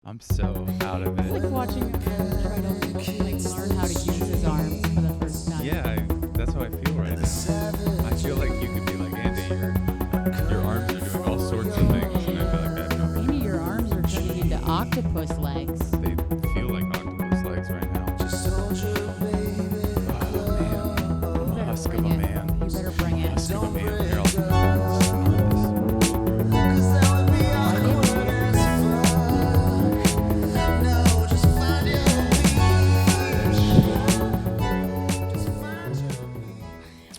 I'm so out of It's like it. watching a man try to learn how to use his arms for the first time. Yeah, that's how I feel right now. I feel like you could be like, Andy, your arms are doing all sorts of things, and I feel like I have no. Maybe your arms are turning into octopus legs. They feel like octopus legs right now. Oh man, I'm a husk of a man. You better bring it. Husk of a man. Here, I'll snort this.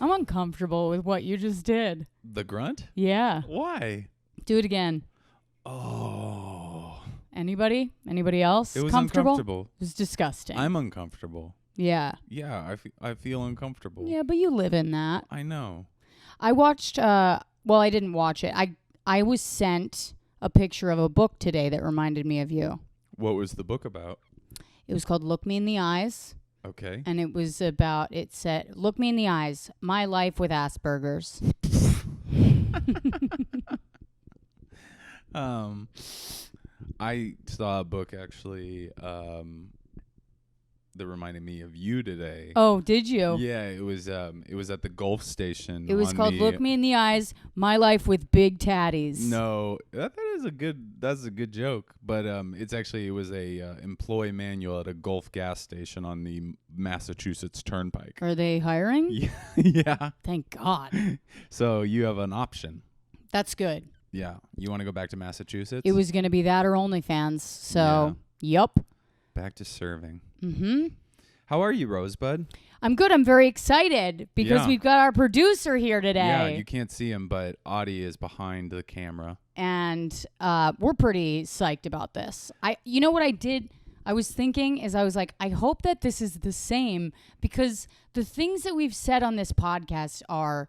I'm uncomfortable with what you just did. The grunt? Yeah. Why? Do it again. Oh, Anybody? Anybody else? it was Comfortable? uncomfortable. It was disgusting. I'm uncomfortable. yeah. Yeah, I feel uncomfortable. Yeah, but you live in that. I know. I watched well, I didn't watch it. I was sent a picture of a book today that reminded me of you. What was the book about? It was called Look Me in the Eyes, Okay. and it was about, it said, Look Me in the Eyes, My Life with Asperger's. I saw a book actually that reminded me of you today. Oh, did you? Yeah, it was at the Gulf station. It was on called the- Look Me in the Eyes, My Life with Big Tatties. No, that's a good joke, but it was a employee manual at a Gulf gas station on the Massachusetts Turnpike. Are they hiring? Yeah. Yeah. Thank God. So you have an option. That's good. Yeah. You want to go back to Massachusetts? It was going to be that or OnlyFans. So, yup. Back to serving. Mm-hmm. How are you, Rosebud? I'm good. I'm very excited because Yeah. we've got our producer here today. Yeah, you can't see him, but Audie is behind the camera. And we're pretty psyched about this. You know what I did? I was thinking is I was like, I hope that this is the same, because the things that we've said on this podcast are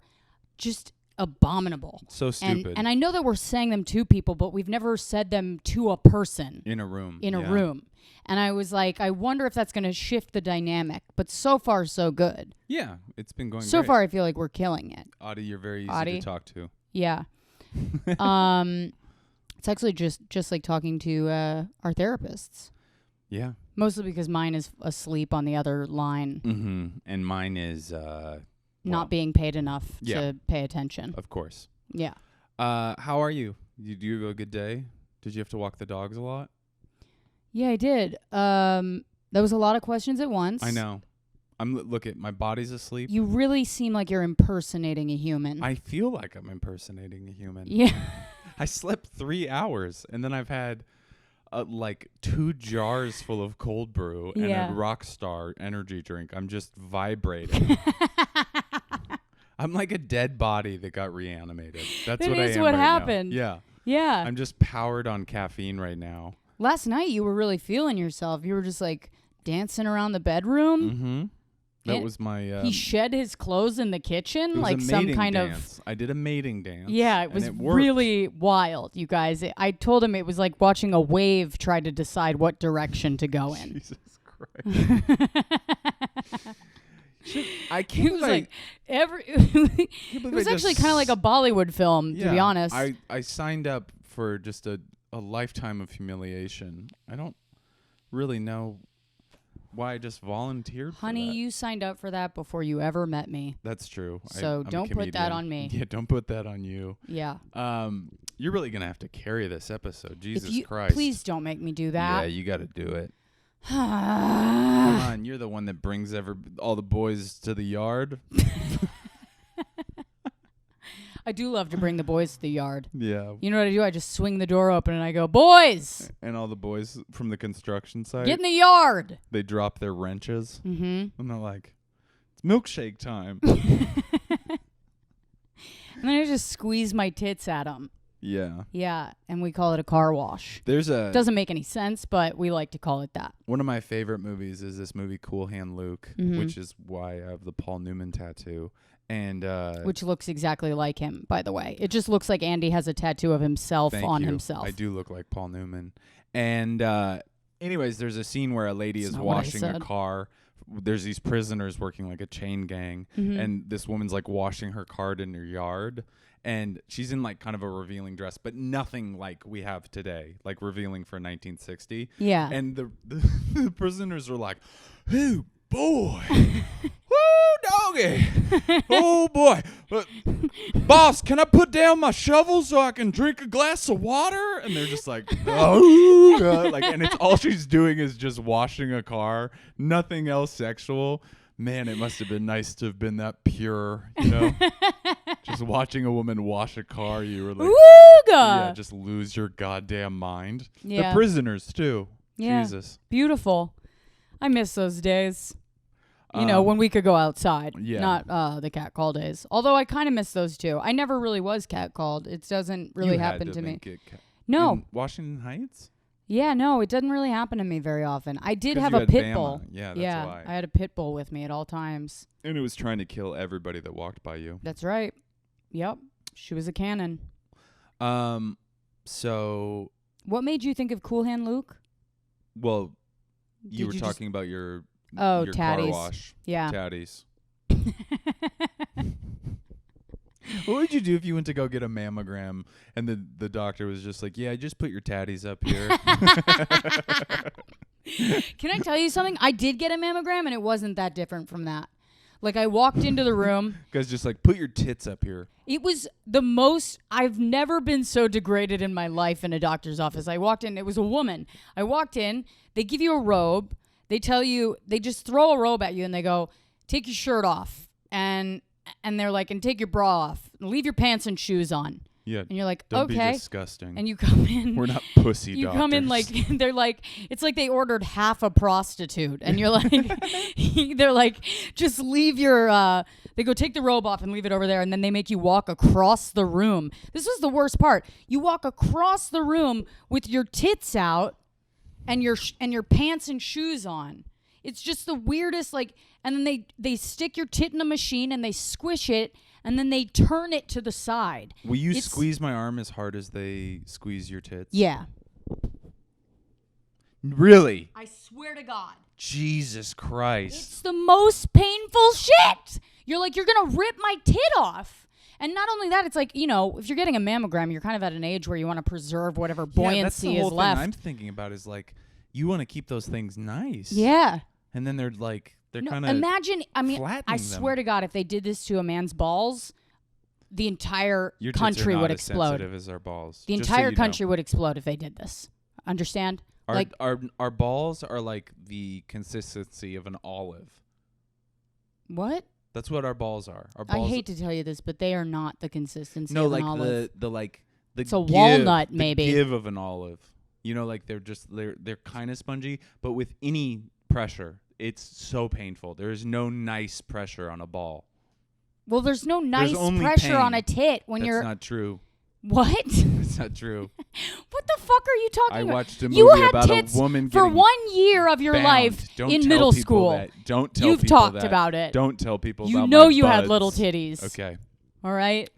just abominable. So stupid. And I know that we're saying them to people, but we've never said them to a person In a room. in a room. And I was like, I wonder if that's going to shift the dynamic. But so far, so good. Yeah, it's been going So great. far, I feel like we're killing it. Audie, you're very easy Audie? to talk to. Yeah. It's actually just like talking to our therapists. Yeah. Mostly because mine is asleep on the other line, Mm-hmm. And mine is, not being paid enough Yeah. to pay attention. of course. Yeah. How are you? Do you have a good day? Did you have to walk the dogs a lot? Yeah, I did. There was a lot of questions at once. I know. Look at my body's asleep. You really seem like you're impersonating a human. I feel like I'm impersonating a human. yeah. I slept 3 hours, and then I've had like 2 jars full of cold brew and Yeah. a Rockstar energy drink. I'm just vibrating. I'm like a dead body that got reanimated. That's That what I is am what right happened. now. Yeah. Yeah. I'm just powered on caffeine right now. Last night you were really feeling yourself. You were just like dancing around the bedroom. Mm-hmm. That And was my... he shed his clothes in the kitchen, it was like a some mating kind dance. I did a mating dance. Yeah, it and was worked. really wild, you guys. I told him it was like watching a wave try to decide what direction to go in. Jesus Christ. I It can't... was like it was actually kind of like a Bollywood film, to be honest. I signed up for just a lifetime of humiliation. I don't really know why I just volunteered for Honey, that. you signed up for that before you ever met me. That's true. So I'm a don't put that comedian. on me. Yeah, don't put that on you. Yeah. You're really gonna have to carry this episode. Jesus If you, Christ. Please don't make me do Yeah, that. you got to do it. Come on, you're the one that brings all the boys to the yard. I do love to bring the boys to the yard. Yeah. You know what I do? I just swing the door open and I go, boys, And all the boys from the construction site, get in the yard. they drop their wrenches Mm-hmm. and they're like, "It's milkshake time." And then I just squeeze my tits at them. Yeah. Yeah, and we call it a car wash. There's Doesn't make any sense, but we like to call it that. one of my favorite movies is this movie Cool Hand Luke, Mhm. which is why I have the Paul Newman tattoo. And Which looks exactly like him, by the way. It just looks like Andy has a tattoo of himself thank on you. himself. I do look like Paul Newman. And anyways, there's a scene where a lady That's is not what I washing a said. car. There's these prisoners working like a chain gang, Mhm. and this woman's like washing her car in her yard. And she's in like kind of a revealing dress, but nothing like we have today, like revealing for 1960. Yeah. And the prisoners are like, "Oh boy, woo doggy, oh boy, boss, can I put down my shovel so I can drink a glass of water?" And they're just like, "Oh God." Like, and it's all she's doing is just washing a car, nothing else sexual. Man, it must have been nice to have been that pure, you know? Just watching a woman wash a car, you were like, yeah, just lose your goddamn mind. Yeah. The prisoners, too. Yeah. Jesus. Beautiful. I miss those days. You know, when we could go outside. Yeah. Not the catcall days. Although I kind of miss those, too. I never really was catcalled. It doesn't really happen to me. No. In Washington Heights? Yeah, no, it doesn't really happen to me very often. I did have you a had pit Bama. bull. Yeah, that's why. I had a pit bull with me at all times. And it was trying to kill everybody that walked by you. That's right. Yep. She was a cannon. So... What made you think of Cool Hand Luke? Well, you were talking about your car wash. Yeah. Tatties. What would you do if you went to go get a mammogram and the doctor was just like, "Yeah, just put your tatties up here"? Can I tell you something? I did get a mammogram and it wasn't that different from that. Like, I walked into the room. Guys just like, "Put your tits up here." It was the most, I've never been so degraded in my life in a doctor's office. I walked in, it was a woman. I walked in, they give you a robe. They tell you, they just throw a robe at you and they go, "Take your shirt off." And they're like, "And take your bra off. And leave your pants and shoes on." Yeah. And you're like, "Don't "Okay." be disgusting. And you come in. We're not pussy you doctors. come in like, they're like, it's like they ordered half a prostitute. And you're like, they're like, "Just leave your, they go, take the robe off and leave it over there." And then they make you walk across the room. This was the worst part. You walk across the room with your tits out and your pants and shoes on. It's just the weirdest, like, and then they stick your tit in a machine and they squish it and then they turn it to the side. Will you squeeze my arm as hard as they squeeze your tits? Yeah. Really? I swear to God. Jesus Christ. It's the most painful shit. You're like, you're going to rip my tit off. And not only that, it's like, you know, if you're getting a mammogram, you're kind of at an age where you want to preserve whatever buoyancy that's the whole is left. thing I'm thinking about is like, you want to keep those things nice. Yeah. And then they're like, they're kind of imagine, I mean, I them. swear to God, if they did this to a man's balls, the entire Your country tits are not would as explode. Sensitive as our balls. The Just so entire you country know. would explode if they did this. Understand? Our balls are like the consistency of an olive. What? That's what our balls are. Our I balls hate to tell you this, but they are not the consistency No, of like an olive. the It's a walnut, the maybe. give of an olive. You know, like they're kind of spongy, but with any pressure, it's so painful. There is no nice pressure on a ball. Well, there's no nice only pressure on pain. a tit when That's you're. not true. What? That's not true. What the fuck are you talking I about? watched a movie You had about tits a woman for getting 1 year of your bound. life Don't in tell middle people school. that. Don't tell You've people talked that. about it. Don't tell people You about know my you had buds. little titties. Okay. All right?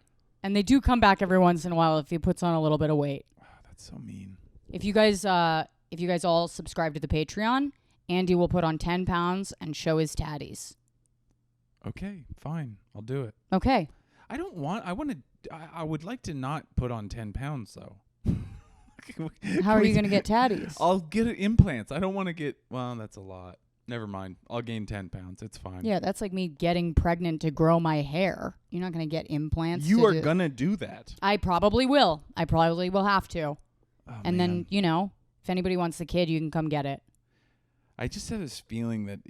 And they do come back every once in a while if he puts on a little bit of weight. Oh, that's so mean. If you guys all subscribe to the Patreon, Andy will put on 10 pounds and show his tatties. Okay, fine. I'll do it. Okay. I would like to not put on 10 pounds, though. How are you going to get tatties? I'll get implants. I don't want to get... Well, that's a lot. Never mind. I'll gain 10 pounds. It's fine. Yeah, that's like me getting pregnant to grow my hair. You're not going to get implants. You are going to do that. I probably will. I probably will have to. Oh, and man. then, you know, if anybody wants the kid, you can come get it. I just have this feeling that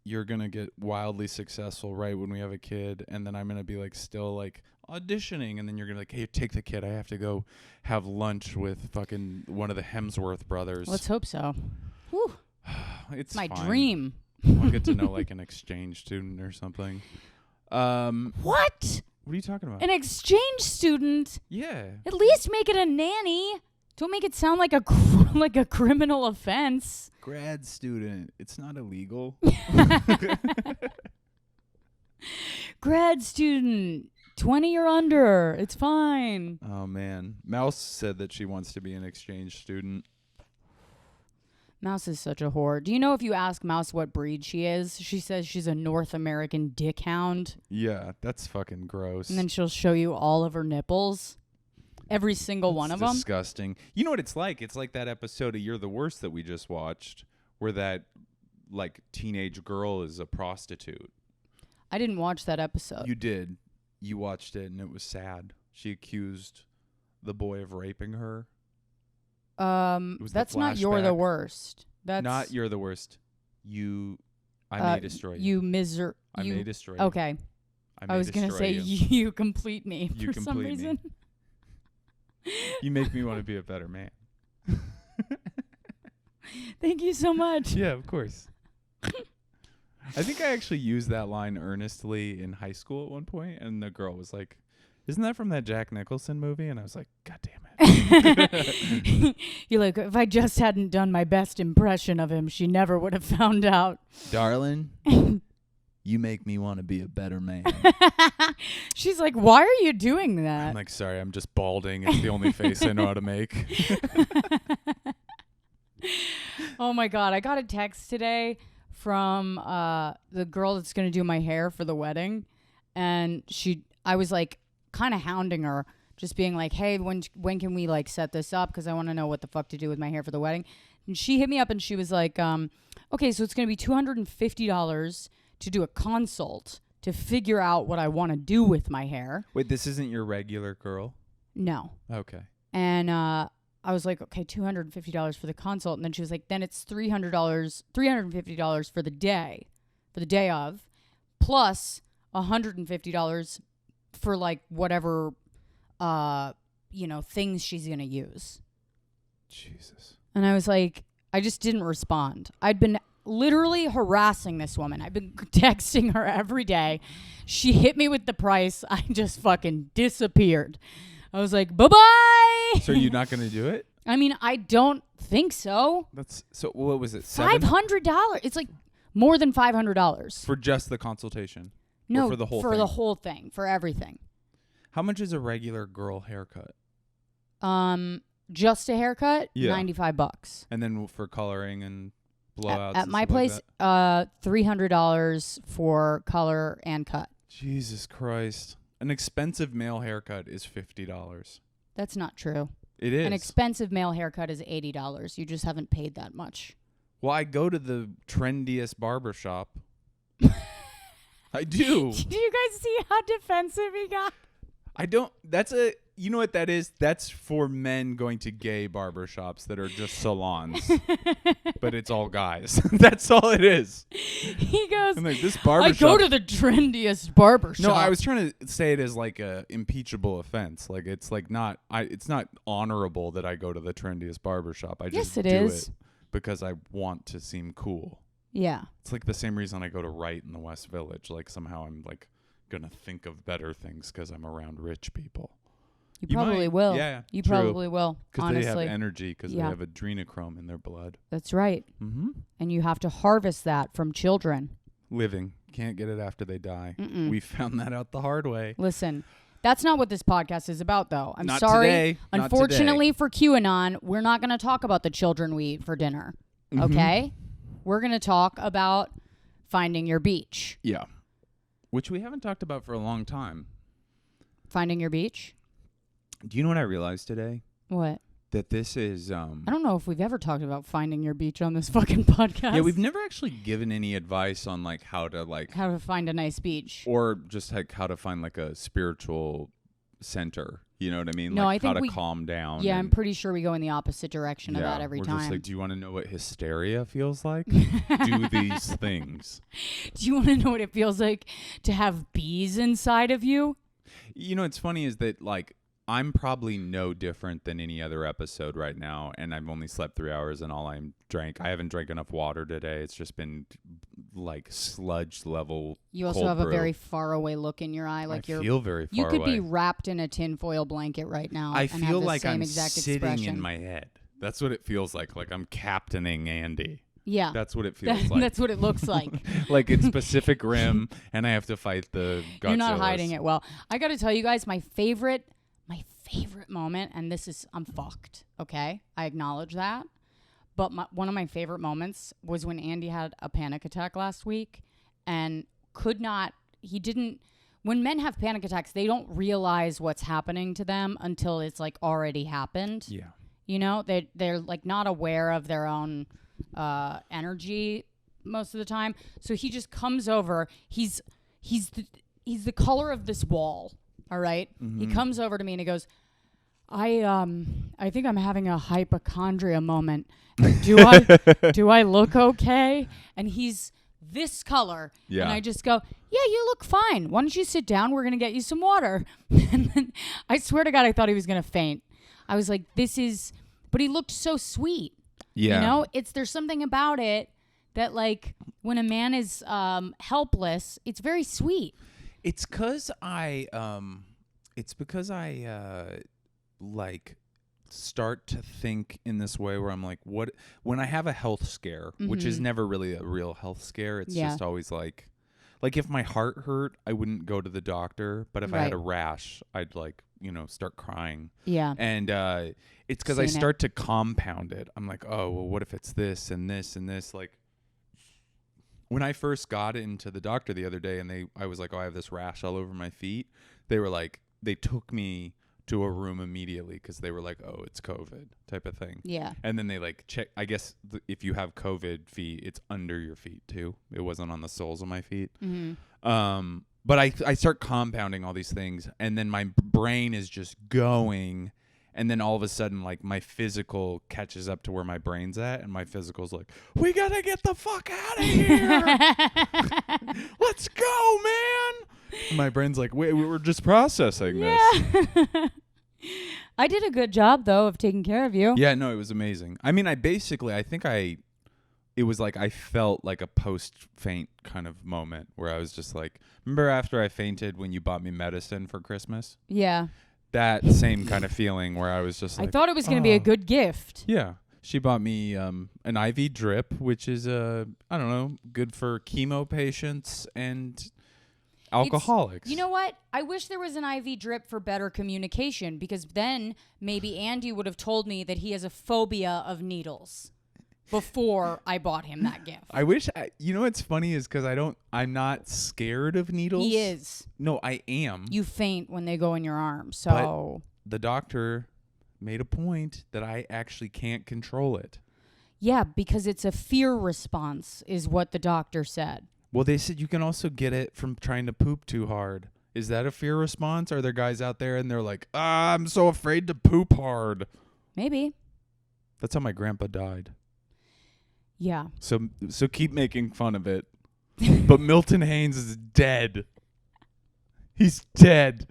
you're going to get wildly successful right when we have a kid, and then I'm going to be like still like auditioning, and then you're going to like, "Hey, take the kid. I have to go have lunch with fucking one of the Hemsworth brothers." Let's hope so. Whew. It's my fine. dream. I'll get to know like an exchange student or something. What? What are you talking about? An exchange student? Yeah. At least make it a nanny. Don't make it sound like a like a criminal offense. Grad student. It's not illegal. Grad student. 20 or under. It's fine. Oh, man. Mouse said that she wants to be an exchange student. Mouse is such a whore. Do you know if you ask Mouse what breed she is, she says she's a North American dick hound? Yeah, that's fucking gross. And then she'll show you all of her nipples. Every single one of them. Disgusting. You know what it's like? It's like that episode of You're the Worst that we just watched where that like teenage girl is a prostitute. I didn't watch that episode. You did. You watched it and it was sad. She accused the boy of raping her. That's not You're the Worst. That's not You're the Worst. I may destroy you. I may destroy you. Okay. I was going to say you complete me you for some reason. You make me want to be a better man. Thank you so much. Yeah, of course. I think I actually used that line earnestly in high school at one point, and the girl was like, "Isn't that from that Jack Nicholson movie?" And I was like, "God damn it." You're like, if I just hadn't done my best impression of him, she never would have found out. Darling, you make me want to be a better man. She's like, why are you doing that? I'm like, sorry, I'm just balding. It's the only face I know how to make. Oh my God. I got a text today from the girl that's going to do my hair for the wedding. And I was like kind of hounding her, just being like, hey, when can we like set this up? Because I want to know what the fuck to do with my hair for the wedding. And she hit me up and she was like, okay, so it's going to be $250 to do a consult to figure out what I want to do with my hair. Wait, this isn't your regular girl? No. Okay. And I was like, okay, $250 for the consult. And then she was like, then it's $350 for the day of, plus $150 for like whatever, things she's going to use. Jesus. And I was like, I just didn't respond. I'd been literally harassing this woman. I've been texting her every day. She hit me with the price. I just fucking disappeared. I was like, bye-bye. So you're not going to do it? I mean, I don't think so. So what was it? $500. It's like more than $500. For just the consultation? No, or for the whole thing? For the whole thing, for everything. How much is a regular girl haircut? Just a haircut, yeah. $95. And then for coloring and blowouts at my place, like $300 for color and cut. Jesus Christ. An expensive male haircut is $50. That's not true. It is. An expensive male haircut is $80. You just haven't paid that much. Well, I go to the trendiest barbershop. I do. Do you guys see how defensive he got? I don't. You know what that is? That's for men going to gay barbershops that are just salons. But it's all guys. That's all it is. He goes, I'm like, this barbershop. I go to the trendiest barbershop. No, I was trying to say it as like a impeachable offense. Like it's like not. It's not honorable that I go to the trendiest barbershop. I just do it because I want to seem cool. Yeah. It's like the same reason I go to Wright in the West Village. Like somehow I'm like gonna think of better things because I'm around rich people. You probably will. Yeah, you true. Probably will. Because they have energy. Because they have adrenochrome in their blood. That's right. Mm-hmm. And you have to harvest that from children. Living. Can't get it after they die. Mm-mm. We found that out the hard way. Listen, that's not what this podcast is about, though. I'm not sorry. Today. Unfortunately for QAnon, we're not going to talk about the children we eat for dinner. Mm-hmm. Okay? We're going to talk about finding your beach. Yeah. Which we haven't talked about for a long time. Finding your beach? Do you know what I realized today? What? That this is... I don't know if we've ever talked about finding your beach on this fucking podcast. Yeah, we've never actually given any advice on like how to find a nice beach. Or just like how to find like a spiritual center. You know what I mean? No, like I think how to calm down. Yeah, I'm pretty sure we go in the opposite direction of that every time. We're just like, do you want to know what hysteria feels like? Do these things. Do you want to know what it feels like to have bees inside of you? You know, what's funny is that like I'm probably no different than any other episode right now, and I've only slept 3 hours, and all I haven't drank enough water today. It's just been like sludge level. You also have a very far away look in your eye, like I feel very far You could away. be wrapped in a tinfoil blanket right now. I and feel have the like same I'm exact sitting expression. in my head. That's what it feels like I'm captaining Andy. Yeah. That's what it feels like. That's what it looks like. Like it's Pacific Rim, and I have to fight the Godzillas. You're not hiding it well. I got to tell you guys, my favorite moment, and I'm fucked, okay? I acknowledge that. But one of my favorite moments was when Andy had a panic attack last week and when men have panic attacks, they don't realize what's happening to them until it's like already happened. Yeah. You know, they're like not aware of their own energy most of the time. So he just comes over. He's the color of this wall. All right. Mm-hmm. He comes over to me and he goes, I think I'm having a hypochondria moment. Do I look okay? And he's this color. Yeah. And I just go, yeah, you look fine. Why don't you sit down? We're going to get you some water. And then I swear to God, I thought he was going to faint. I was like, but he looked so sweet. Yeah. You know, there's something about it that like when a man is helpless, it's very sweet. It's because I like start to think in this way where I'm like, when I have a health scare, which is never really a real health scare. It's just always like if my heart hurt, I wouldn't go to the doctor. But if I had a rash, I'd start crying. Yeah. And it's because I start to compound it. I'm like, oh, well, what if it's this and this and this? Like when I first got into the doctor the other day and I was like, oh, I have this rash all over my feet. They were like, they took me to a room immediately because they were like, oh, it's COVID type of thing. Yeah. And then they like check, I guess if you have COVID feet, it's under your feet too. It wasn't on the soles of my feet. Mm-hmm. But I start compounding all these things and then my brain is just going. And then all of a sudden, like my physical catches up to where my brain's at. And my physical's like, we got to get the fuck out of here. Let's go, man. My brain's like, wait, we were just processing this. I did a good job, though, of taking care of you. Yeah, no, it was amazing. I mean, it was like I felt like a post-faint kind of moment where I was just like, remember after I fainted when you bought me medicine for Christmas? Yeah. That same kind of feeling where I was just like, I thought it was going to be a good gift. Yeah. She bought me an IV drip, which is, I don't know, good for chemo patients and alcoholics. You know what? I wish there was an IV drip for better communication because then maybe Andy would have told me that he has a phobia of needles before I bought him that gift. I wish, you know what's funny is because I'm not scared of needles. He is. No, I am. You faint when they go in your arm, so. But the doctor made a point that I actually can't control it. Yeah, because it's a fear response is what the doctor said. Well, they said you can also get it from trying to poop too hard. Is that a fear response? Are there guys out there and they're like, I'm so afraid to poop hard? Maybe. That's how my grandpa died. Yeah. So keep making fun of it. But Milton Haynes is dead. He's dead.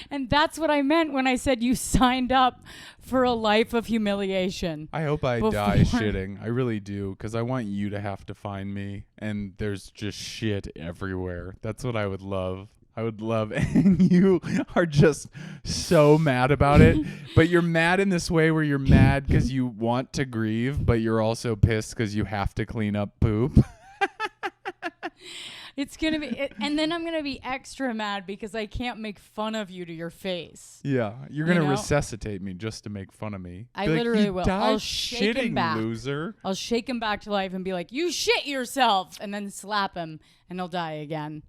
And that's what I meant when I said you signed up for a life of humiliation. I hope I die shitting. I really do, because I want you to have to find me, and there's just shit everywhere. That's what I would love. And you are just so mad about it. But you're mad in this way where you're mad because you want to grieve, but you're also pissed because you have to clean up poop. It's going to be, and then I'm going to be extra mad because I can't make fun of you to your face. Yeah, you're going to resuscitate me just to make fun of me. I literally will. I'll shake him back. Loser. I'll shake him back to life and be like, you shit yourself, and then slap him, and he'll die again.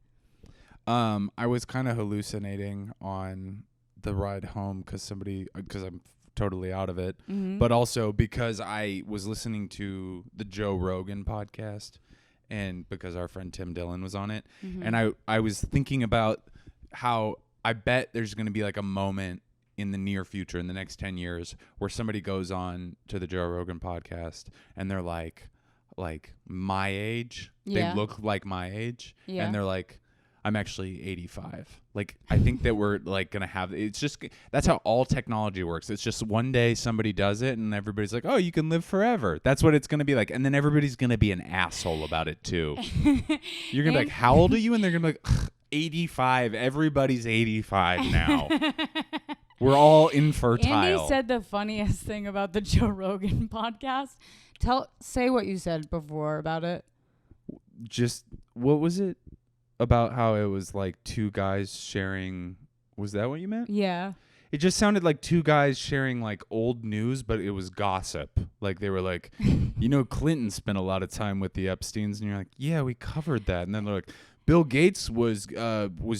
I was kind of hallucinating on the ride home because I'm totally out of it, but also because I was listening to the Joe Rogan podcast. And because our friend Tim Dillon was on it. And I was thinking about how I bet there's going to be like a moment in the near future, in the next 10 years, where somebody goes on to the Joe Rogan podcast and they're like my age. Yeah. They look like my age. Yeah. And they're like, I'm actually 85. Like, I think that we're like going to have, it's just, that's how all technology works. It's just one day somebody does it and everybody's like, oh, you can live forever. That's what it's going to be like. And then everybody's going to be an asshole about it too. You're going to be like, how old are you? And they're going to be like, 85. Everybody's 85 now. We're all infertile. Andy said the funniest thing about the Joe Rogan podcast. Say what you said before about it. Just, what was it? About how it was like two guys sharing. Was that what you meant? Yeah. It just sounded like two guys sharing like old news, but it was gossip. Like they were like, Clinton spent a lot of time with the Epsteins, and you're like, yeah, we covered that. And then they're like, Bill Gates was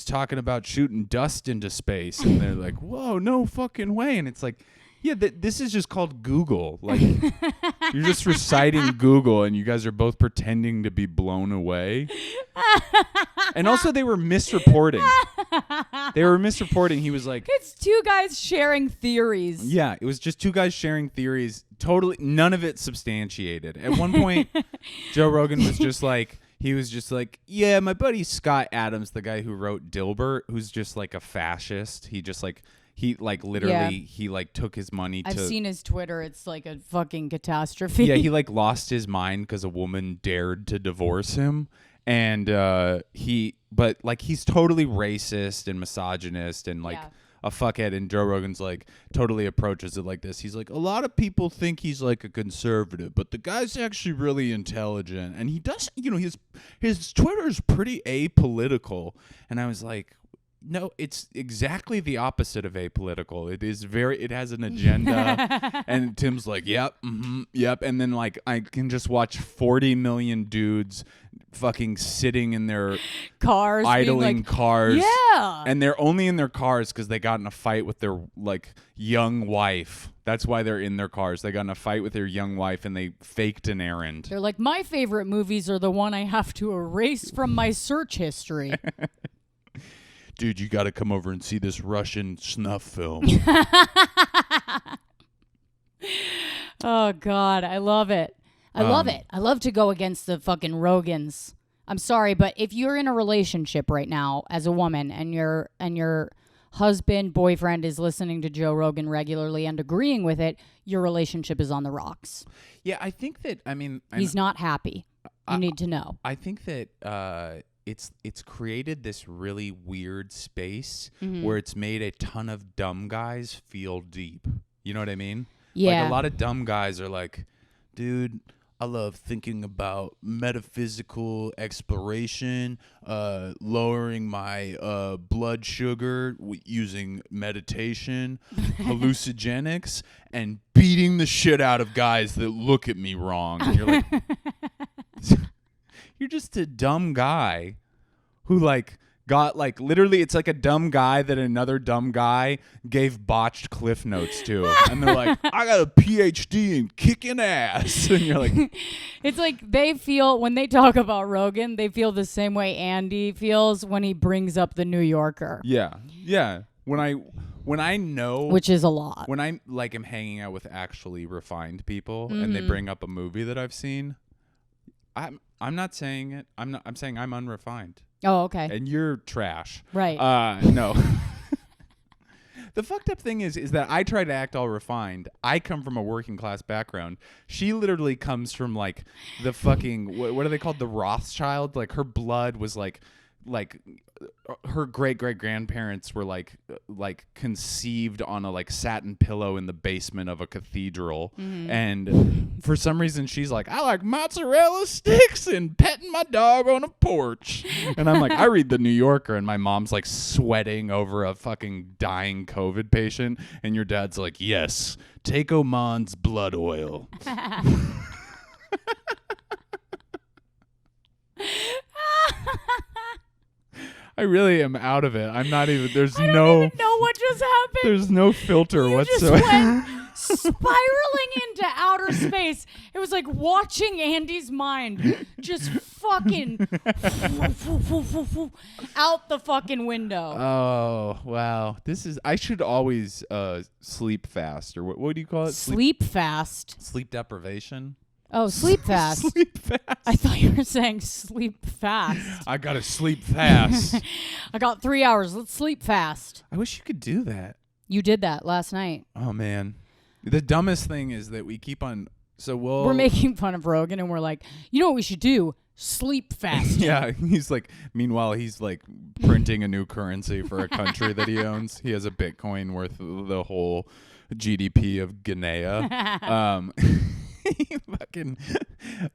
talking about shooting dust into space, and they're like, whoa, no fucking way. And it's like, yeah, this is just called Google. Like you're just reciting Google, and you guys are both pretending to be blown away. And also, they were misreporting. He was like, it's two guys sharing theories. Yeah, it was just two guys sharing theories. Totally, none of it substantiated. At one point, Joe Rogan was just like, yeah, my buddy Scott Adams, the guy who wrote Dilbert, who's just like a fascist. He just like, he took his money I've seen his Twitter. It's like a fucking catastrophe. Yeah, he like lost his mind because a woman dared to divorce him. And he's totally racist and misogynist and like a fuckhead. And Joe Rogan's like totally approaches it like this. He's like, a lot of people think he's like a conservative, but the guy's actually really intelligent. And he does, his Twitter is pretty apolitical. And I was like, no, it's exactly the opposite of apolitical. It has an agenda. And Tim's like, yep. And then like I can just watch 40 million dudes fucking sitting in their cars, idling cars. Yeah. And they're only in their cars because they got in a fight with their like young wife. That's why they're in their cars. They got in a fight with their young wife and they faked an errand. They're like, my favorite movies are the one I have to erase from my search history. Dude, you got to come over and see this Russian snuff film. Oh, God. I love it. I love it. I love to go against the fucking Rogans. I'm sorry, but if you're in a relationship right now as a woman and your husband, boyfriend is listening to Joe Rogan regularly and agreeing with it, your relationship is on the rocks. Yeah, I think that, he's not happy. You need to know. I think that it's created this really weird space where it's made a ton of dumb guys feel deep. You know what I mean? Yeah. Like a lot of dumb guys are like, dude, I love thinking about metaphysical exploration, lowering my blood sugar using meditation, hallucinogenics, and beating the shit out of guys that look at me wrong. And you're like, you're just a dumb guy who like got like literally it's like a dumb guy that another dumb guy gave botched cliff notes to. And they're like, I got a PhD in kicking ass. And you're like, it's like they feel when they talk about Rogan, they feel the same way Andy feels when he brings up the New Yorker. Yeah. Yeah. When I know, which is a lot. When I like am hanging out with actually refined people and they bring up a movie that I've seen, I'm not saying it. I'm saying I'm unrefined. Oh, okay. And you're trash. Right. No. The fucked up thing is that I try to act all refined. I come from a working class background. She literally comes from like the fucking what are they called? The Rothschild. Like her blood was like her great grandparents were like conceived on a like satin pillow in the basement of a cathedral. And for some reason she's like, I like mozzarella sticks and petting my dog on a porch. And I'm like, I read the New Yorker and my mom's like sweating over a fucking dying COVID patient and your dad's like, yes, take Oman's blood oil. I really am out of it. I'm not even. There's I don't no. even know what just happened. There's no filter you whatsoever. Just went spiraling into outer space. It was like watching Andy's mind just fucking out the fucking window. Oh wow! This is. I should always sleep fast, or what do you call it? Sleep fast. Sleep deprivation. Oh, sleep fast. Sleep fast. I thought you were saying sleep fast. I gotta sleep fast. I got 3 hours. Let's sleep fast. I wish you could do that. You did that last night. Oh man, the dumbest thing is that we keep on. So we're making fun of Rogan, and we're like, you know what we should do? Sleep fast. Yeah, he's like. Meanwhile, he's like printing a new currency for a country that he owns. He has a Bitcoin worth the whole GDP of Guinea.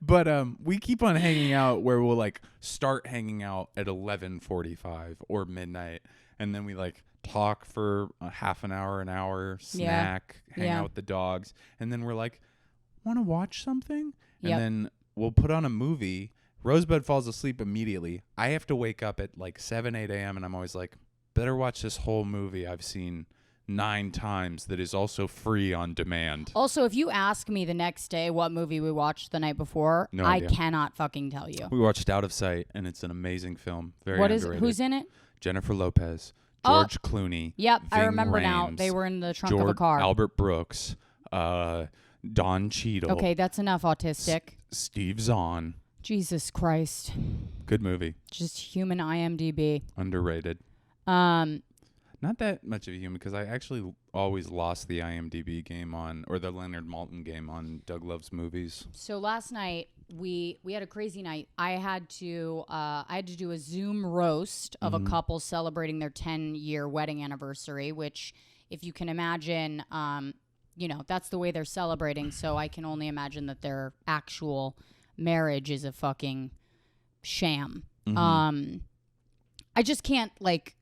But we keep on hanging out where we'll like start hanging out at 11:45 or midnight, and then we like talk for a half an hour, snack, hang out with the dogs, and then we're like, want to watch something? And then we'll put on a movie. Rosebud falls asleep immediately. I have to wake up at like 7, 8 a.m. and I'm always like, better watch this whole movie I've seen 9 times that is also free on demand. Also, if you ask me the next day what movie we watched the night before, I cannot fucking tell you. We watched Out of Sight, and it's an amazing film. Very underrated. Who's in it? Jennifer Lopez, George Clooney. Yep, Ving I remember Rhames, now. They were in the trunk of a car. Albert Brooks, Don Cheadle. Okay, that's enough autistic. Steve Zahn. Jesus Christ. Good movie. Just human IMDb. Underrated. Not that much of a human, because I actually always lost the IMDb game on, or the Leonard Maltin game on Doug Loves Movies. So last night we had a crazy night. I had to do a Zoom roast of a couple celebrating their 10-year wedding anniversary, which, if you can imagine, that's the way they're celebrating. So I can only imagine that their actual marriage is a fucking sham. I just can't, like,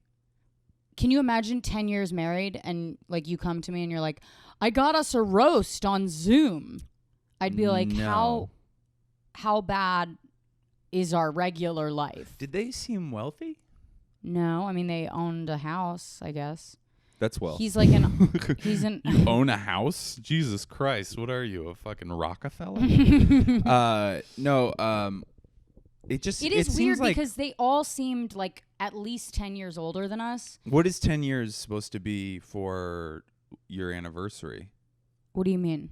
can you imagine 10 years married and like you come to me and you're like, I got us a roast on Zoom? I'd be like, no. how bad is our regular life? Did they seem wealthy? No, I mean, they owned a house, I guess. That's wealth. He's like you own a house? Jesus Christ, what are you, a fucking Rockefeller? No. It is weird like, because they all seemed like at least 10 years older than us. What is 10 years supposed to be for your anniversary? What do you mean?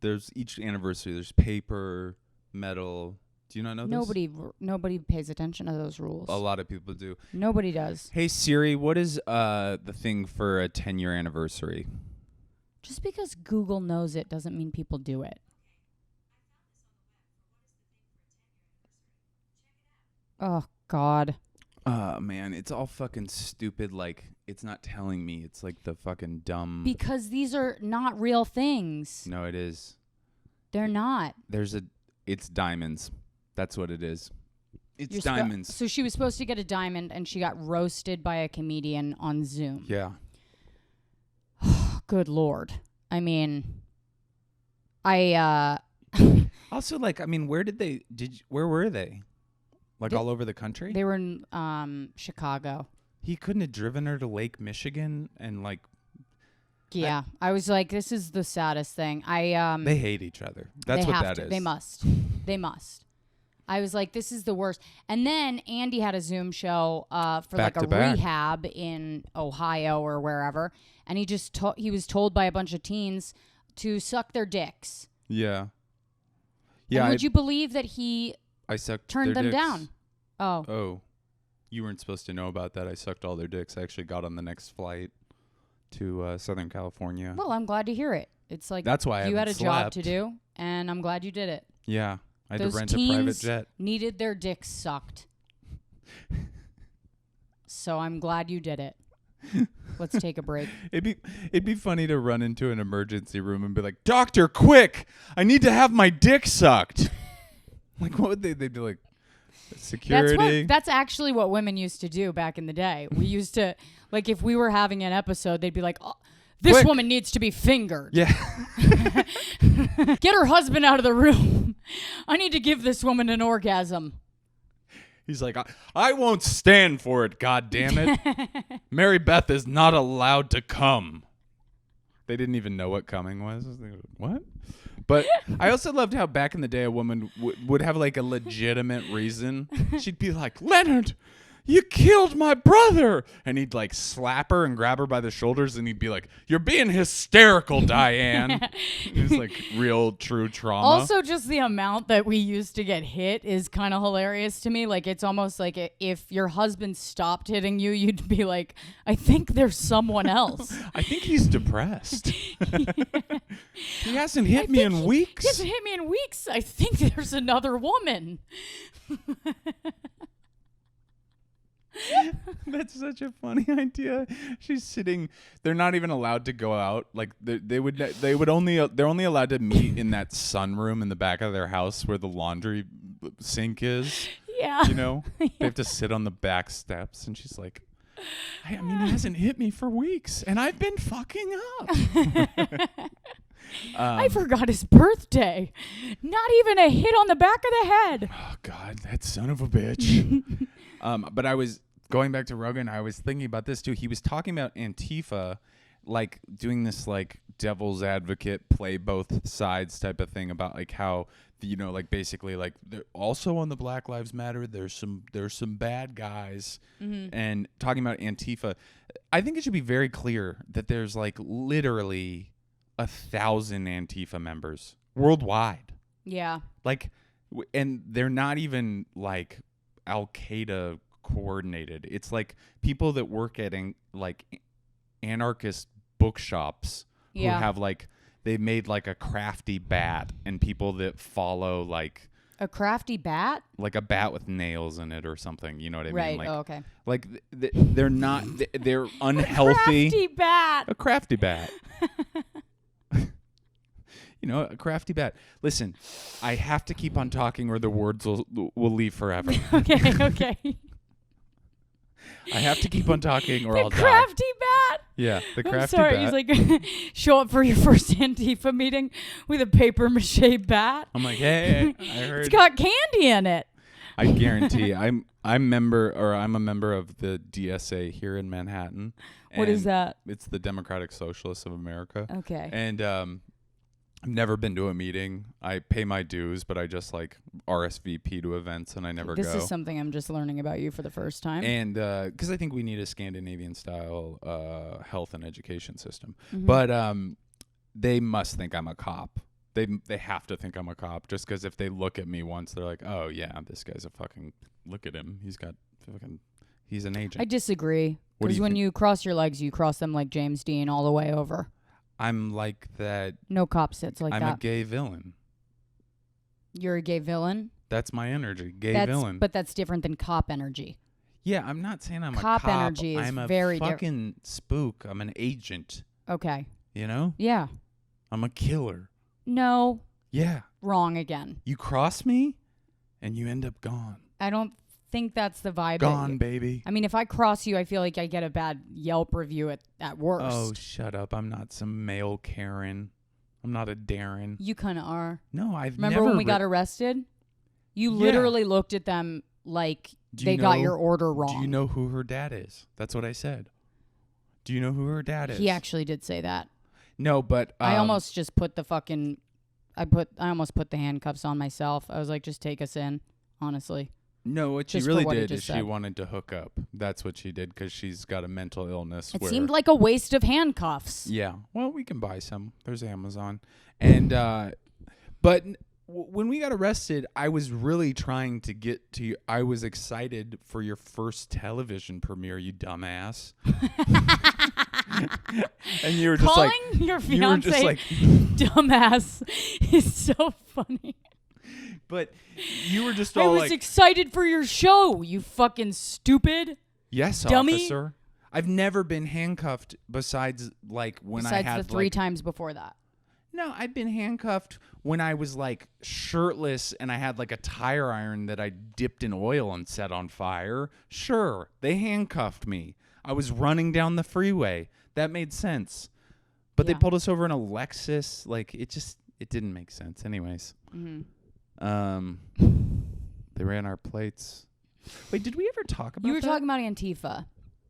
There's each anniversary. There's paper, metal. Do you not know this? Nobody pays attention to those rules. A lot of people do. Nobody does. Hey Siri, what is the thing for a 10-year anniversary? Just because Google knows it doesn't mean people do it. Oh, God. Man, it's all fucking stupid. Like, it's not telling me. It's like the fucking dumb. Because these are not real things. No, it is. They're not. It's diamonds. That's what it is. It's diamonds. So she was supposed to get a diamond, and she got roasted by a comedian on Zoom. Yeah. Good Lord. I mean, Also, like, I mean, where were they? Like all over the country? They were in Chicago. He couldn't have driven her to Lake Michigan and like. Yeah, I was like, this is the saddest thing. They hate each other. That's what that is. They must. They must. I was like, this is the worst. And then Andy had a Zoom show for like a rehab in Ohio or wherever, and he was told by a bunch of teens to suck their dicks. Yeah. Yeah. And would you believe that he? I sucked turned their them dicks. down. Oh. Oh. You weren't supposed to know about that. I sucked all their dicks. I actually got on the next flight to Southern California. Well, I'm glad to hear it. It's like that's why you had a slept. job to do, and I'm glad you did it. Yeah. I had Those to rent a private jet. Needed their dicks sucked. So I'm glad you did it. Let's take a break. It'd be funny to run into an emergency room and be like, "Doctor, quick! I need to have my dick sucked." Like, what would they'd be like? Security. That's actually what women used to do back in the day. We used to, like, if we were having an episode, they'd be like, oh, this quick. Woman needs to be fingered. Yeah. Get her husband out of the room. I need to give this woman an orgasm. He's like, I won't stand for it, God damn it. Mary Beth is not allowed to come. They didn't even know what coming was. What? But I also loved how back in the day a woman would have like a legitimate reason. She'd be like, Leonard, you killed my brother. And he'd like slap her and grab her by the shoulders and he'd be like, you're being hysterical, Diane. It was like real true trauma. Also, just the amount that we used to get hit is kind of hilarious to me. Like, it's almost like if your husband stopped hitting you, you'd be like, I think there's someone else. I think he's depressed. He hasn't hit me in weeks. He hasn't hit me in weeks. I think there's another woman. That's such a funny idea. She's sitting. They're not even allowed to go out. Like they're only allowed to meet in that sunroom in the back of their house where the laundry sink is. Yeah. You know, they have to sit on the back steps, and she's like, I mean, it hasn't hit me for weeks, and I've been fucking up. I forgot his birthday. Not even a hit on the back of the head. Oh, God, that son of a bitch. But I was going back to Rogan. I was thinking about this, too. He was talking about Antifa, like doing this like devil's advocate, play both sides type of thing about like how, you know, like basically like also on the Black Lives Matter, there's some bad guys, and talking about Antifa. I think it should be very clear that there's like literally 1,000 Antifa members worldwide. Yeah. Like, and they're not even like Al-Qaeda coordinated. It's like people that work at like anarchist bookshops who have like, they made like a crafty bat, and people that follow like a crafty bat, like a bat with nails in it or something. You know what I mean? Like, okay. Like they're not, they're unhealthy. A crafty bat. You know, a crafty bat. Listen, I have to keep on talking or the words will leave forever. Okay. I have to keep on talking or I'll die. The crafty bat? Yeah, the crafty bat. He's like, show up for your first Antifa meeting with a paper mache bat. I'm like, hey, I heard. It's got candy in it. I guarantee I'm a member of the DSA here in Manhattan. What is that? It's the Democratic Socialists of America. Okay. And I've never been to a meeting. I pay my dues, but I just like RSVP to events and I never go. This is something I'm just learning about you for the first time. And because I think we need a Scandinavian-style health and education system. But they must think I'm a cop. They have to think I'm a cop just because if they look at me once, they're like, oh, yeah, this guy's a fucking, look at him. He's an agent. I disagree. Because when you cross your legs, you cross them like James Dean all the way over. I'm like that. No cop sits like that. I'm a gay villain. You're a gay villain? That's my energy. Villain. But that's different than cop energy. Yeah, I'm not saying I'm cop a cop. Energy is I'm a very fucking spook. I'm an agent. Okay. You know? Yeah. I'm a killer. No. Yeah. Wrong again. You cross me and you end up gone. I don't think that's the vibe. Gone, baby. I mean, if I cross you, I feel like I get a bad Yelp review at worst. Oh, shut up. I'm not some male Karen. I'm not a Darren. You kind of are. No, I've Remember never... when we got arrested? You literally looked at them like they got your order wrong. Do you know who her dad is? That's what I said. Do you know who her dad is? He actually did say that. No, but... I almost just put the fucking... I almost put the handcuffs on myself. I was like, just take us in, honestly. No, what she really did is she wanted to hook up. That's what she did because she's got a mental illness. It seemed like a waste of handcuffs. Yeah. Well, we can buy some. There's Amazon. And but when we got arrested, I was really trying to get to you. I was excited for your first television premiere, you dumbass. And you were just calling like, your fiance you were just like, dumbass is so funny. But you were just all I was like, excited for your show, you fucking stupid. Yes, dummy. Officer. I've never been handcuffed besides like when I had the three times before that. No, I've been handcuffed when I was like shirtless and I had like a tire iron that I dipped in oil and set on fire. Sure, they handcuffed me. I was running down the freeway. That made sense. But they pulled us over in a Lexus. Like it didn't make sense. Anyways. Mm-hmm. They ran our plates. Wait, did we ever talk about that? You were talking about Antifa.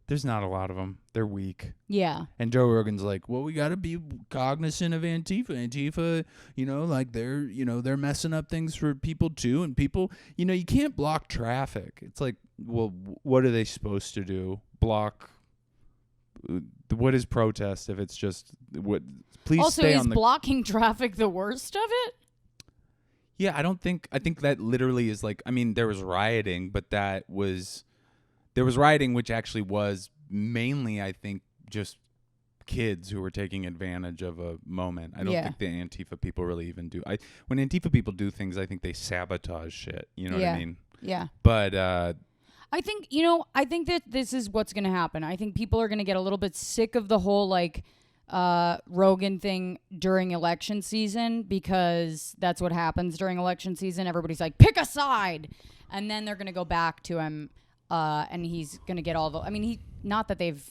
There's not a lot of them. They're weak. Yeah. And Joe Rogan's like, well, we got to be cognizant of Antifa. Antifa, you know, like they're messing up things for people too. And people, you know, you can't block traffic. It's like, well, what are they supposed to do? Block. What is protest if it's just what? Please also, stay is on the blocking traffic the worst of it? Yeah, I think that literally is like, I mean, there was rioting, but there was rioting, which actually was mainly, I think, just kids who were taking advantage of a moment. I don't think the Antifa people really even do. When Antifa people do things, I think they sabotage shit. You know what I mean? Yeah. But I think that this is what's going to happen. I think people are going to get a little bit sick of the whole like Rogan thing during election season, because that's what happens during election season. Everybody's like, pick a side. And then they're going to go back to him and he's going to get all the... I mean, not that they've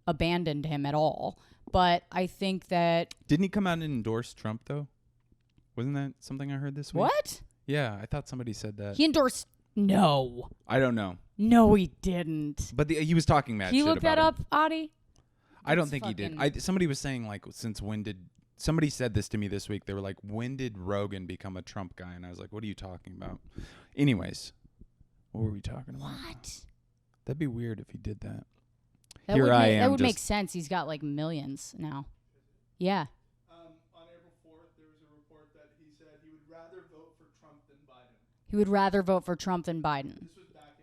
abandoned him at all, but I think that... Didn't he come out and endorse Trump, though? Wasn't that something I heard this week? What? Yeah, I thought somebody said that. He endorsed... No. I don't know. No, he didn't. But he was talking mad shit He about looked that him. up, Adi? I don't think he did. Somebody was saying, like, since when did... Somebody said this to me this week. They were like, when did Rogan become a Trump guy? And I was like, what are you talking about? Anyways, what were we talking about? What? That'd be weird if he did that. That would make sense. He's got, like, millions now. Yeah. On April 4th, there was a report that he said he would rather vote for Trump than Biden. He would rather vote for Trump than Biden. This was back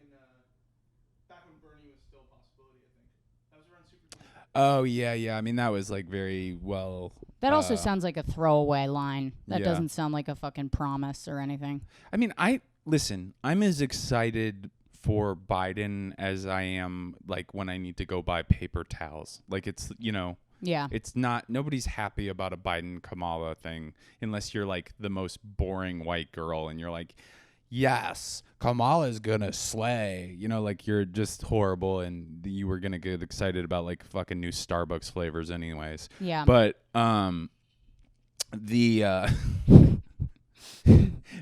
when Bernie was still a possibility, I think. That was around Super Tuesday. Oh, yeah. I mean, that was, like, very well... That also sounds like a throwaway line. That Yeah. doesn't sound like a fucking promise or anything. I mean, listen, I'm as excited for Biden as I am, like, when I need to go buy paper towels. Like, it's, Yeah. it's not, nobody's happy about a Biden-Kamala thing unless you're, like, the most boring white girl and you're like, yes, Kamala's gonna slay. Like, you're just horrible and you were gonna get excited about, like, fucking new Starbucks flavors anyways. Yeah. But,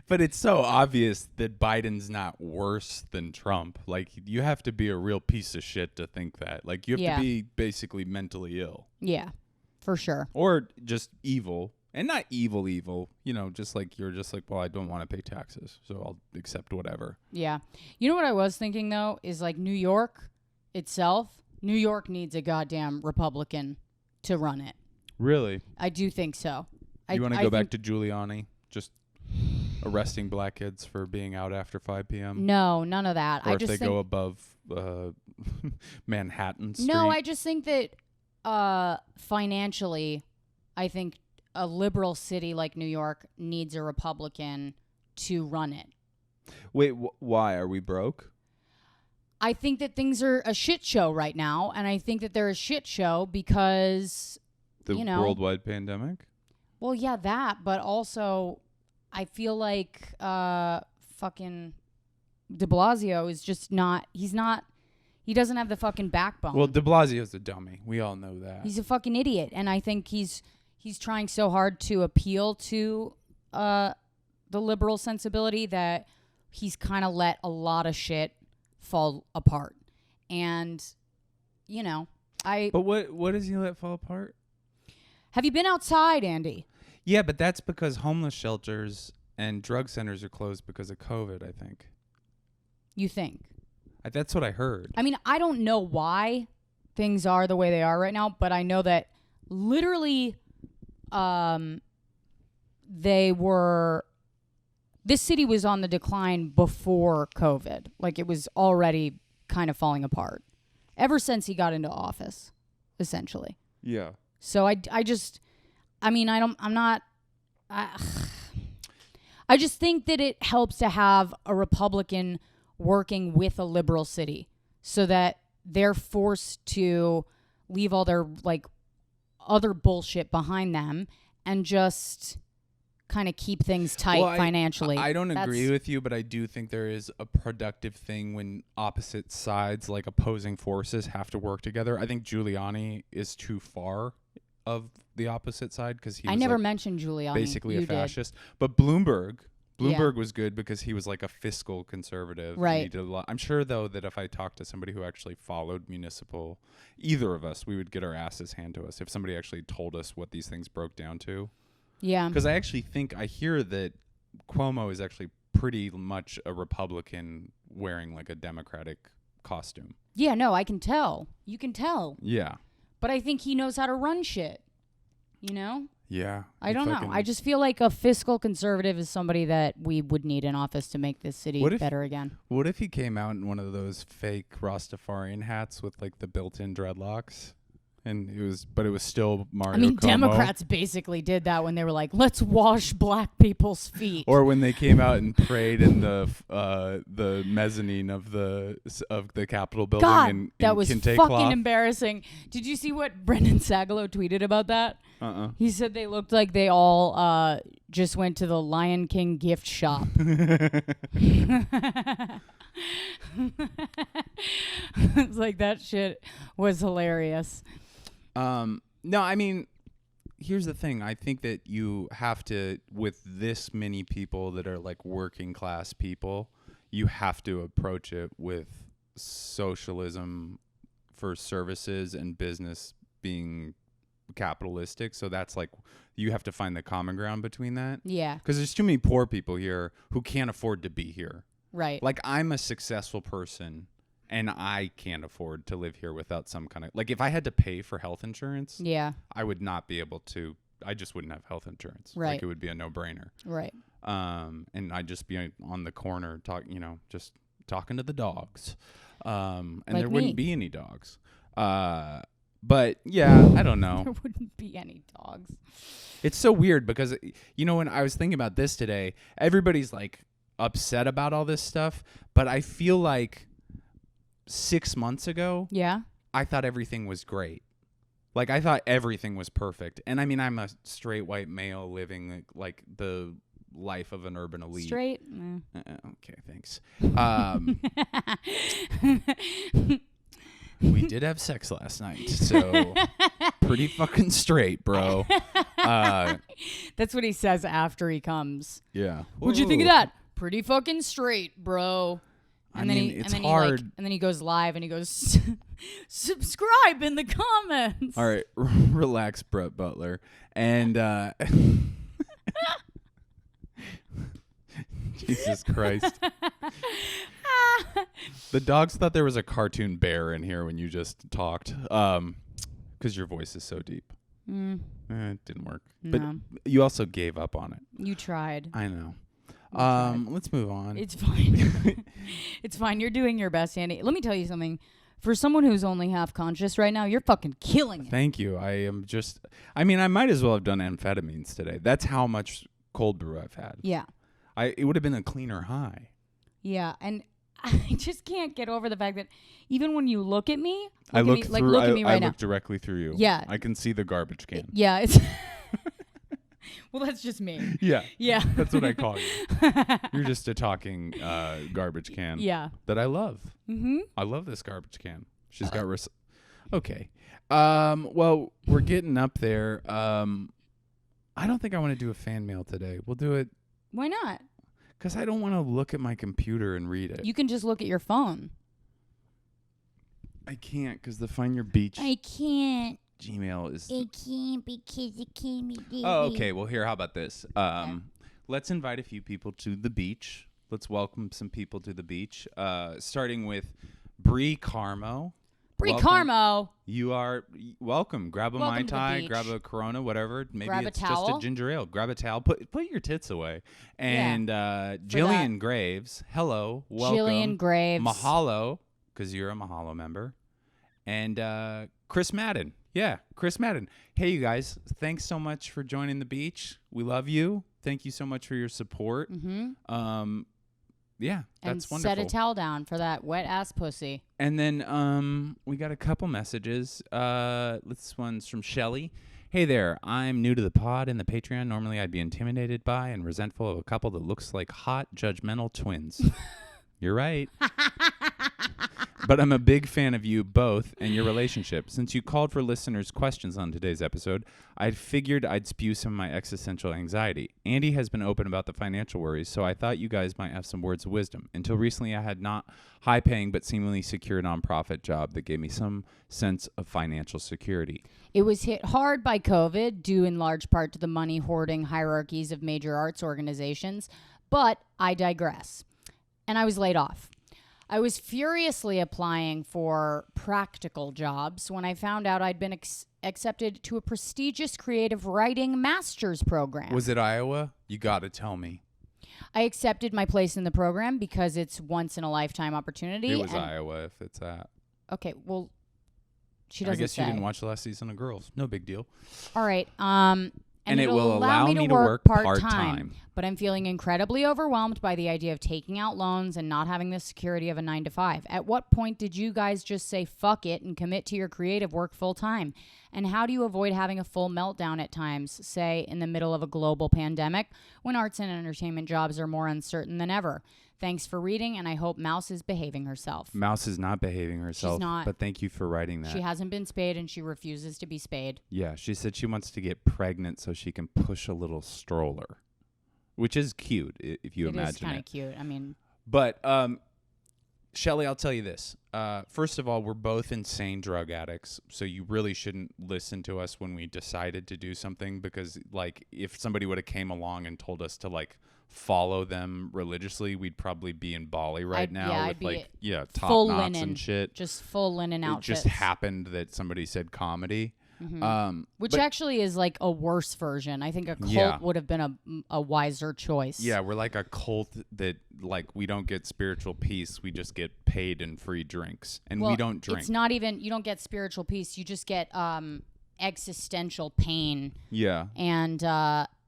but it's so obvious that Biden's not worse than Trump. Like, you have to be a real piece of shit to think that. Like, you have to be basically mentally ill. Yeah, for sure. Or just evil. And not evil, just like you're just like, well, I don't want to pay taxes, so I'll accept whatever. Yeah. You know what I was thinking, though, is like New York itself. New York needs a goddamn Republican to run it. Really? I do think so. You want to go back to Giuliani? Just arresting black kids for being out after 5 p.m.? No, none of that. Or I if just they think, go above Manhattan Street? No, I just think that financially, I think a liberal city like New York needs a Republican to run it. Wait, why? Are we broke? I think that things are a shit show right now, and I think that they're a shit show because, The worldwide pandemic? Well, yeah, that, but also I feel like fucking de Blasio is just not, he doesn't have the fucking backbone. Well, de Blasio's a dummy. We all know that. He's a fucking idiot, and I think he's trying so hard to appeal to the liberal sensibility that he's kind of let a lot of shit fall apart. And, But what does he let fall apart? Have you been outside, Andy? Yeah, but that's because homeless shelters and drug centers are closed because of COVID, I think. You think? That's what I heard. I mean, I don't know why things are the way they are right now, but I know that literally this city was on the decline before COVID. Like, it was already kind of falling apart ever since he got into office, essentially. Yeah. So I just think that it helps to have a Republican working with a liberal city so that they're forced to leave all their like other bullshit behind them and just kind of keep things tight financially. I don't agree with you, but I do think there is a productive thing when opposite sides, like opposing forces, have to work together. I think Giuliani is too far of the opposite side because he was never mentioned Giuliani. Basically you a fascist. But Bloomberg was good because he was like a fiscal conservative. Right. He did a lot. I'm sure, though, that if I talked to somebody who actually followed municipal, either of us, we would get our asses handed to us if somebody actually told us what these things broke down to. Yeah. Because I hear that Cuomo is actually pretty much a Republican wearing like a Democratic costume. Yeah, no, I can tell. You can tell. Yeah. But I think he knows how to run shit. Yeah. I don't know. I just feel like a fiscal conservative is somebody that we would need in office to make this city better again. What if he came out in one of those fake Rastafarian hats with like the built-in dreadlocks? And it was still Mario Cuomo. Democrats basically did that when they were like, let's wash black people's feet. Or when they came out and prayed in the mezzanine of the Capitol building. God, that was kente fucking cloth. Embarrassing. Did you see what Brendan Sagalow tweeted about that? He said they looked like they all just went to the Lion King gift shop. It's like that shit was hilarious. No, I mean, here's the thing. I think that you have to, with this many people that are like working class people, you have to approach it with socialism for services and business being capitalistic. So that's like, you have to find the common ground between that. Yeah. Because there's too many poor people here who can't afford to be here. Right. Like, I'm a successful person and I can't afford to live here without some kind of, like, if I had to pay for health insurance, Yeah. I would not be able to, I just wouldn't have health insurance. Right. Like, it would be a no-brainer. Right. And I'd just be on the corner just talking to the dogs. And Like there me. wouldn't be any dogs. But yeah, I don't know. There wouldn't be any dogs. It's so weird because, when I was thinking about this today, everybody's like upset about all this stuff. But I feel like 6 months ago, Yeah. I thought everything was great. Like, I thought everything was perfect. And I mean, I'm a straight white male living like the life of an urban elite. Straight. Okay, thanks. We did have sex last night, so pretty fucking straight, bro. That's what he says after he comes. Yeah. What'd you think of that? Pretty fucking straight, bro. And I then mean, he, it's and then hard. He and then he goes live and he goes, subscribe in the comments. All right, relax, Brett Butler. And Jesus Christ. The dogs thought there was a cartoon bear in here when you just talked, because your voice is so deep. It didn't work. No. But you also gave up on it. You tried. I know. tried. Let's move on. It's fine. It's fine. You're doing your best, Andy. Let me tell you something. For someone who's only half conscious right now, you're fucking killing it. Thank you. I might as well have done amphetamines today. That's how much cold brew I've had. Yeah. It would have been a cleaner high. Yeah. And I just can't get over the fact that even when you look at me, I look at me right now. I look directly through you. Yeah. I can see the garbage can. Yeah. It's well, that's just me. Yeah. Yeah. That's what I call you. You're just a talking garbage can. Yeah. That I love. Mm-hmm. I love this garbage can. She's got okay. Well, we're getting up there. I don't think I want to do a fan mail today. We'll do it Why not? because I don't want to look at my computer and read it. You can just look at your phone. I can't because the Find Your Beach I can't. Gmail is. I can't because it can't be. Oh, okay. Well, here, how about this? Let's invite a few people to the beach. Let's welcome some people to the beach. Starting with Bree Carmo. Bree Welcome. Carmo. You are welcome. Grab a Welcome Mai to the Tai, beach. grab a Corona, whatever. Maybe Grab a it's just towel. a ginger ale. Grab a towel. Put your tits away. And Jillian Graves. Hello. Welcome. Jillian Graves. Mahalo, because you're a Mahalo member. And Chris Madden. Yeah, Chris Madden. Hey, you guys. Thanks so much for joining the beach. We love you. Thank you so much for your support. Mm-hmm. Yeah, that's and wonderful. set a towel down for that wet ass pussy. And then we got a couple messages. This one's from Shelly. Hey there, I'm new to the pod and the Patreon. Normally I'd be intimidated by and resentful of a couple that looks like hot, judgmental twins. You're right. But I'm a big fan of you both and your relationship. Since you called for listeners' questions on today's episode, I figured I'd spew some of my existential anxiety. Andy has been open about the financial worries, so I thought you guys might have some words of wisdom. Until recently, I had not high-paying but seemingly secure nonprofit job that gave me some sense of financial security. It was hit hard by COVID, due in large part to the money hoarding hierarchies of major arts organizations, but I digress. And I was laid off. I was furiously applying for practical jobs when I found out I'd been accepted to a prestigious creative writing master's program. Was it Iowa? You got to tell me. I accepted my place in the program because it's once-in-a-lifetime opportunity. It was Iowa, if it's that. Okay, well, she doesn't I guess say. you didn't watch the last season of Girls. No big deal. All right. And it it'll will allow me to work part-time. But I'm feeling incredibly overwhelmed by the idea of taking out loans and not having the security of a 9-to-5. At what point did you guys just say fuck it and commit to your creative work full-time? And how do you avoid having a full meltdown at times, say in the middle of a global pandemic, when arts and entertainment jobs are more uncertain than ever? Thanks for reading, and I hope Mouse is behaving herself. Mouse is not behaving herself. She's not. But thank you for writing that. She hasn't been spayed, and she refuses to be spayed. Yeah, she said she wants to get pregnant so she can push a little stroller, which is cute if you imagine it. It is kind of cute. I mean. But, Shelly, I'll tell you this. First of all, we're both insane drug addicts, so you really shouldn't listen to us when we decided to do something because, like, if somebody would have came along and told us to, like, follow them religiously, we'd probably be in Bali right now with, like, top full knots linen, and shit. Just full linen outfits. It just happened that somebody said comedy. Which actually is like a worse version. I think a cult would have been a wiser choice. Yeah, we're like a cult that, like, we don't get spiritual peace. We just get paid and free drinks. And we don't drink. It's not even, you don't get spiritual peace. You just get existential pain. Yeah. And,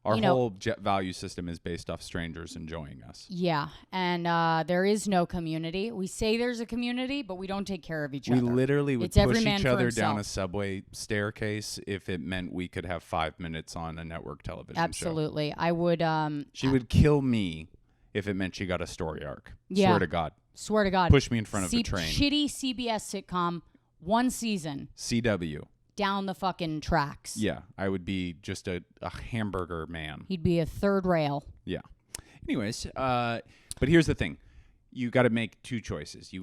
our whole value system is based off strangers enjoying us. Yeah. And there is no community. We say there's a community, but we don't take care of each other. We literally would it's push each other down a himself. subway staircase if it meant we could have 5 minutes on a network television Absolutely. I would. She would kill me if it meant she got a story arc. Yeah. Swear to God. Swear to God. Push me in front of a train. Shitty CBS sitcom, one season. CW. Down the fucking tracks. Yeah, I would be just a hamburger man. He'd be a third rail. Yeah. Anyways, but here's the thing. You got to make two choices. You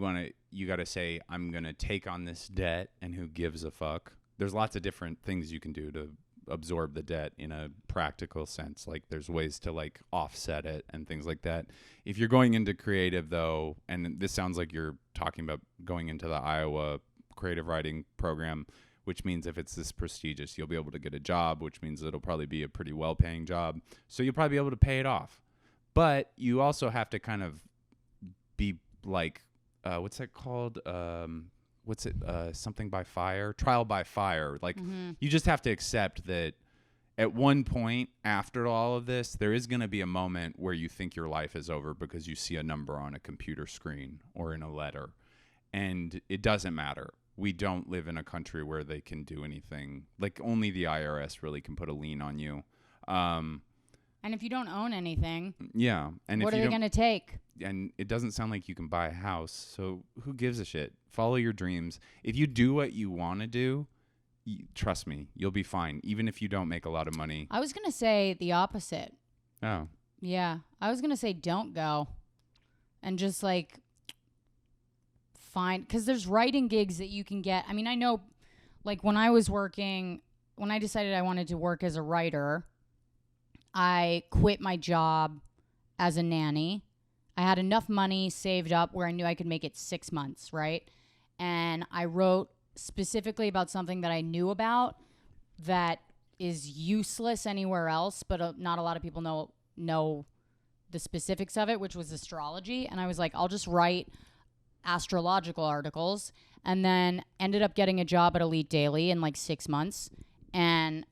got to say, I'm going to take on this debt, and who gives a fuck? There's lots of different things you can do to absorb the debt in a practical sense. Like, there's ways to, like, offset it and things like that. If you're going into creative, though, and this sounds like you're talking about going into the Iowa creative writing program, which means if it's this prestigious, you'll be able to get a job, which means it'll probably be a pretty well-paying job. So you'll probably be able to pay it off. But you also have to kind of be like, what's that called? Something by fire? Trial by fire. Like, you just have to accept that at one point after all of this, there is going to be a moment where you think your life is over because you see a number on a computer screen or in a letter. And it doesn't matter. We don't live in a country where they can do anything. Like, only the IRS really can put a lien on you. And if you don't own anything, yeah. And what are they going to take? And it doesn't sound like you can buy a house. So who gives a shit? Follow your dreams. If you do what you want to do, trust me, you'll be fine. Even if you don't make a lot of money. I was going to say the opposite. Oh. Yeah. I was going to say don't go. And just, like, find, because there's writing gigs that you can get. I mean, I know, like, when I decided I wanted to work as a writer, I quit my job as a nanny. I had enough money saved up where I knew I could make it 6 months, right? And I wrote specifically about something that I knew about that is useless anywhere else, but not a lot of people know the specifics of it, which was astrology. And I was like, I'll just write astrological articles, and then ended up getting a job at Elite Daily in like 6 months, and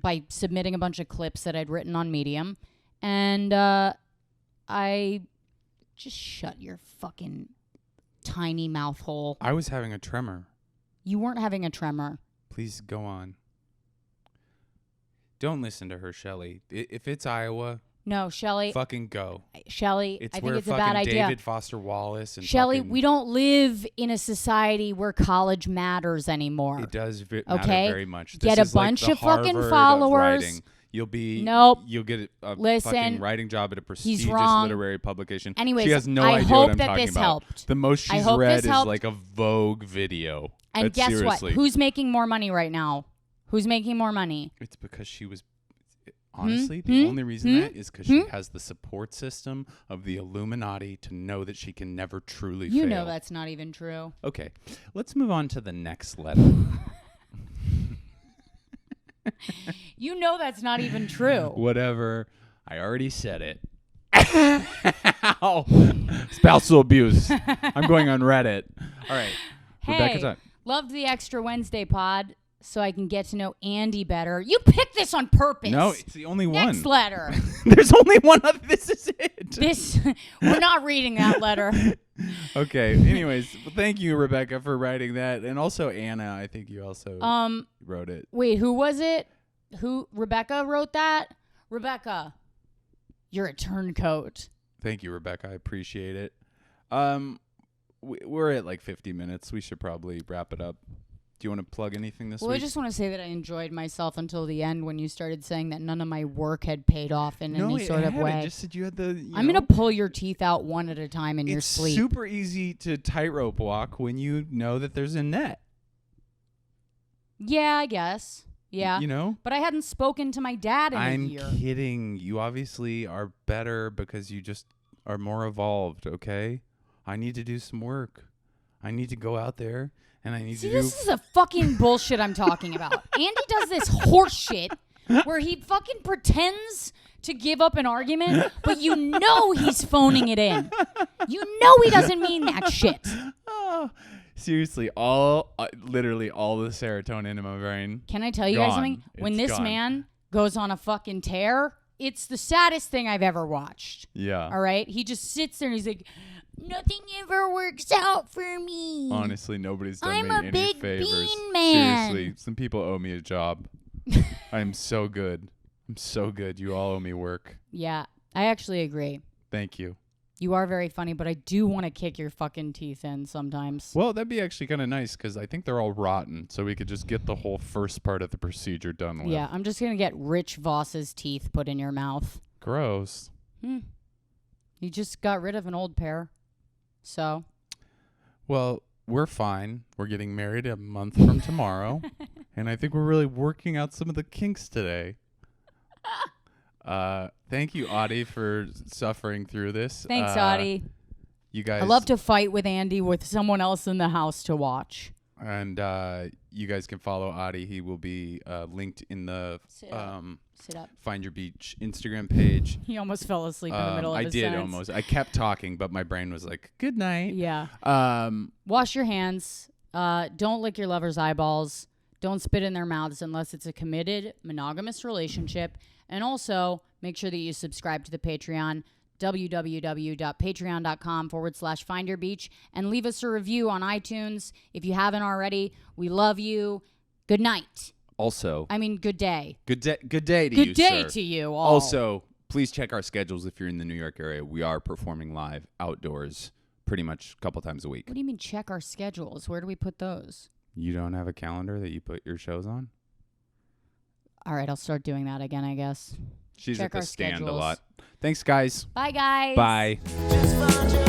by submitting a bunch of clips that I'd written on Medium. And I just shut your fucking tiny mouth hole. I was having a tremor. You weren't having a tremor. Please go on. Don't listen to her, Shelly. If it's Iowa, no, Shelly. Fucking go. Shelly, It's I think where it's a bad idea. David Foster Wallace and Shelly, we don't live in a society where college matters anymore. It does matter okay? very much. Get this a bunch like the of fucking Harvard followers. Of writing. You'll get a Listen, fucking writing job at a prestigious wrong. literary publication. Anyways, she has no I idea hope what I'm that talking this about. helped. The most she's read is like a Vogue video. And guess seriously. what? Who's making more money right now? Who's making more money? It's because she was. Honestly, the only reason that is because she has the support system of the Illuminati to know that she can never truly fail. You know that's not even true. Okay, let's move on to the next letter. You know that's not even true. Whatever. I already said it. Ow. Spousal abuse. I'm going on Reddit. All right. Rebecca's Hey, on. loved the Extra Wednesday pod so I can get to know Andy better. You picked this on purpose. No, it's the only one. Next letter. There's only one other. This is it. We're not reading that letter. Okay. Anyways, well, thank you, Rebecca, for writing that. And also Anna, I think you also wrote it. Wait, who was it? Rebecca wrote that? Rebecca, you're a turncoat. Thank you, Rebecca. I appreciate it. We're at like 50 minutes. We should probably wrap it up. Do you want to plug anything this Well, week? I just want to say that I enjoyed myself until the end when you started saying that none of my work had paid off in any sort of way. I just said you had the. I'm going to pull your teeth out one at a time in your It's sleep. super easy to tightrope walk when you know that there's a net. Yeah, I guess. Yeah. You know? But I hadn't spoken to my dad in a I'm year. kidding. You obviously are better because you just are more evolved, okay? I need to do some work. I need to go out there and I need See, to do. this is a fucking bullshit I'm talking about. Andy does this horse shit where he fucking pretends to give up an argument, but you know he's phoning it in. You know he doesn't mean that shit. Oh, seriously, literally all the serotonin in my brain. Can I tell you guys Gone. something? When It's this gone. man goes on a fucking tear, it's the saddest thing I've ever watched. Yeah. All right? He just sits there and he's like, nothing ever works out for me. Honestly, nobody's done I'm me a any big favors. bean man. Seriously, some people owe me a job. I'm so good. I'm so good. You all owe me work. Yeah, I actually agree. Thank you. You are very funny, but I do want to kick your fucking teeth in sometimes. Well, that'd be actually kind of nice because I think they're all rotten, so we could just get the whole first part of the procedure done with. Yeah, I'm just going to get Rich Voss's teeth put in your mouth. Gross. You just got rid of an old pair. So? Well, we're fine. We're getting married a month from tomorrow, and I think we're really working out some of the kinks today. Thank you, Audie, for suffering through this. Thanks, Audie. You guys. I love to fight with Andy with someone else in the house to watch. And you guys can follow Audie. He will be linked in the Sit up. Find Your Beach Instagram page. He almost fell asleep in the middle of I his did sentence. almost. I kept talking, but my brain was like, "Good night." Yeah. Um. Wash your hands. Don't lick your lover's eyeballs. Don't spit in their mouths unless it's a committed, monogamous relationship. And also, make sure that you subscribe to the Patreon, www.patreon.com/findyourbeach, and leave us a review on iTunes if you haven't already. We love you. Good night. Also, Good day. good day to Good you, day sir. to you all. Also, please check our schedules if you're in the New York area. We are performing live outdoors pretty much a couple times a week. What do you mean check our schedules? Where do we put those? You don't have a calendar that you put your shows on? All right, I'll start doing that again, I guess. She's Check at the our stand schedules. a lot. Thanks, guys. Bye, guys. Bye. Just find your